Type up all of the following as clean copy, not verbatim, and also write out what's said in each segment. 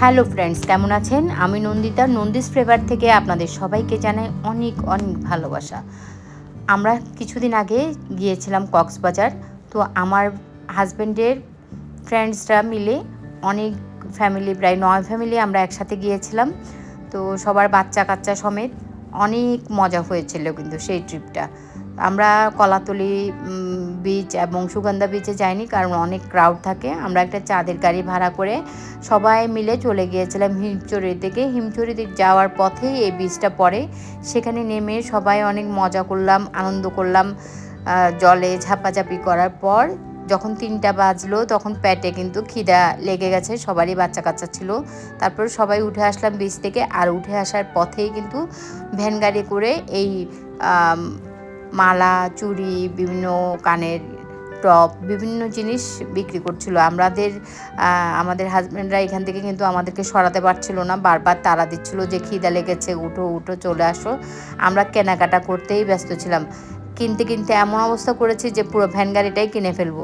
Hello friends, কেমন আছেন? আমি নন্দিতা, নন্দিস ফ্লেভার থেকে আপনাদের সবাইকে জানাই অনেক অনেক ভালোবাসা। আমরা কিছুদিন আগে গিয়েছিলাম কক্সবাজার। তো আমার হাজব্যান্ডের ফ্রেন্ডসরা মিলে অনেক ফ্যামিলি, প্রায় ৯ ফ্যামিলি আমরা একসাথে গিয়েছিলাম। তো সবার বাচ্চা কাচ্চা সমেত অনেক মজা হয়েছিল কিন্তু সেই ট্রিপটা। আমরা কলাতলি বিচ এবং সুগন্ধা বিচে যাইনি, কারণ অনেক ক্রাউড থাকে। আমরা একটা চাঁদের গাড়ি ভাড়া করে সবাই মিলে চলে গিয়েছিলাম হিমচড়ি থেকে। হিমচড়ি যাওয়ার পথেই এই বিচটা পড়ে। সেখানে নেমে সবাই অনেক মজা করলাম, আনন্দ করলাম। জলে ঝাপাঝাপি করার পর যখন ৩টা বাজলো তখন পেটে কিন্তু খিদা লেগে গেছে, সবারই বাচ্চা কাচ্চা ছিল। তারপর সবাই উঠে আসলাম বিচ থেকে। আর উঠে আসার পথেই কিন্তু ভ্যান গাড়ি করে এই মালা, চুড়ি, বিভিন্ন কানের টপ, বিভিন্ন জিনিস বিক্রি করছিল। আমাদের হাজব্যান্ডরা এখান থেকে কিন্তু আমাদেরকে সরাতে পারছিল না, বারবার তাড়া দিচ্ছিল যে খিদা লেগেছে, উঠো উঠো, চলে আসো। আমরা কেনাকাটা করতেই ব্যস্ত ছিলাম। কিনতে কিনতে এমন অবস্থা করেছি যে পুরো ভ্যান গাড়িটাই কিনে ফেলবো।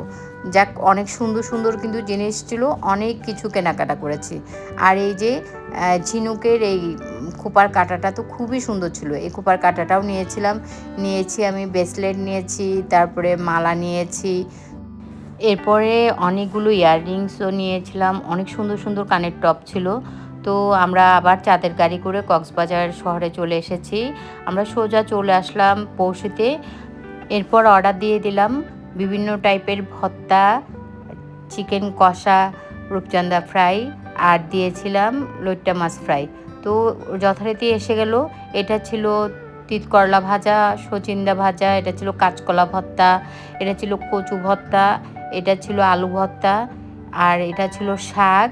যাক, অনেক সুন্দর সুন্দর কিন্তু জিনিস ছিল, অনেক কিছু কেনাকাটা করেছি। আর এই যে ঝিনুকের এই খোপার কাঁটাটা তো খুবই সুন্দর ছিল, এই খোপার কাঁটাটাও নিয়েছি আমি, ব্রেসলেট নিয়েছি, তারপরে মালা নিয়েছি। এরপরে অনেকগুলো ইয়াররিংসও নিয়েছিলাম, অনেক সুন্দর সুন্দর কানের টপ ছিল। তো আমরা আবার চাঁদের গাড়ি করে কক্সবাজার শহরে চলে এসেছি। আমরা সোজা চলে আসলাম পৌষিতে। এরপর অর্ডার দিয়ে দিলাম বিভিন্ন টাইপের ভর্তা, চিকেন কষা, রূপচাঁদা ফ্রাই, আর দিয়েছিলাম লইট্টা মাছ ফ্রাই। তো যথারীতি এসে গেল। এটা ছিল তিতকরলা ভাজা, সচিন্দা ভাজা, এটা ছিল কাঁচকলা ভর্তা, এটা ছিল কচু ভর্তা, এটা ছিল আলু ভর্তা, আর এটা ছিল শাক,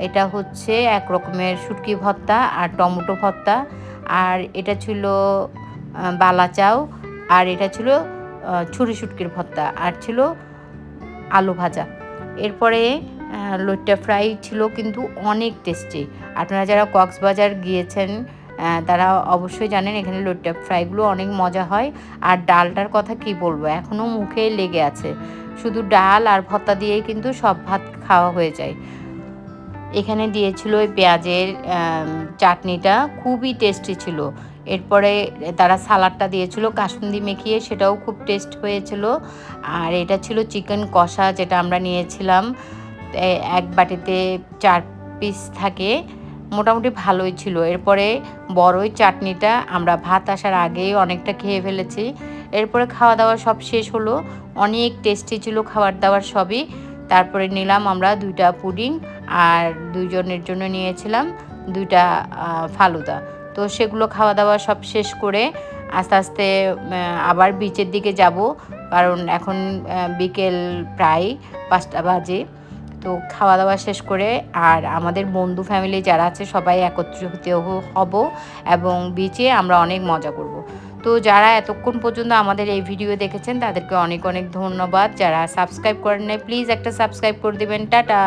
এটা হচ্ছে এক রকমের শুটকি ভর্তা আর টমেটো ভর্তা, আর এটা ছিল বালা চাউ, আর এটা ছিল ছুরি শুটকির ভর্তা, আর ছিল আলু ভাজা। এরপরে লইট্টা ফ্রাই ছিল কিন্তু অনেক টেস্টি। আপনারা যারা কক্সবাজার গিয়েছেন তারা অবশ্যই জানেন এখানে লইট্টা ফ্রাইগুলো অনেক মজা হয়। আর ডালটার কথা কি বলবো, এখনও মুখে লেগে আছে। শুধু ডাল আর ভর্তা দিয়েই কিন্তু সব ভাত খাওয়া হয়ে যায়। এখানে দিয়েছিল ওই পেঁয়াজের চাটনিটা, খুবই টেস্টি ছিল। এরপরে তারা সালাডটা দিয়েছিল কাসুন্দি মেখিয়ে, সেটাও খুব টেস্ট হয়েছিল। আর এটা ছিল চিকেন কষা, যেটা আমরা নিয়েছিলাম। এক বাটিতে 4 পিস থাকে, মোটামুটি ভালোই ছিল। এরপরে বড়ই চাটনিটা আমরা ভাত আসার আগেই অনেকটা খেয়ে ফেলেছি। এরপরে খাওয়া দাওয়া সব শেষ হলো, অনেক টেস্টি ছিল খাবার দাবার সবই। তারপরে নিলাম আমরা 2টা পুডিং, আর 2 জনের জন্য নিয়েছিলাম 2টা ফালুদা। তো সেগুলো খাওয়া দাওয়া সব শেষ করে আস্তে আস্তে আবার বিচের দিকে যাব, কারণ এখন বিকেল প্রায় 5টা বাজে। তো খাওয়া দাওয়া শেষ করে আর আমাদের বন্ধু ফ্যামিলি যারা আছে সবাই একত্রিত হব এবং বিচে আমরা অনেক মজা করব। তো যারা এতক্ষণ পর্যন্ত আমাদের এই ভিডিও দেখেছেন তাদেরকে অনেক অনেক ধন্যবাদ। যারা সাবস্ক্রাইব করেন নাই, প্লিজ একটা সাবস্ক্রাইব করে দেবেন। টাটা।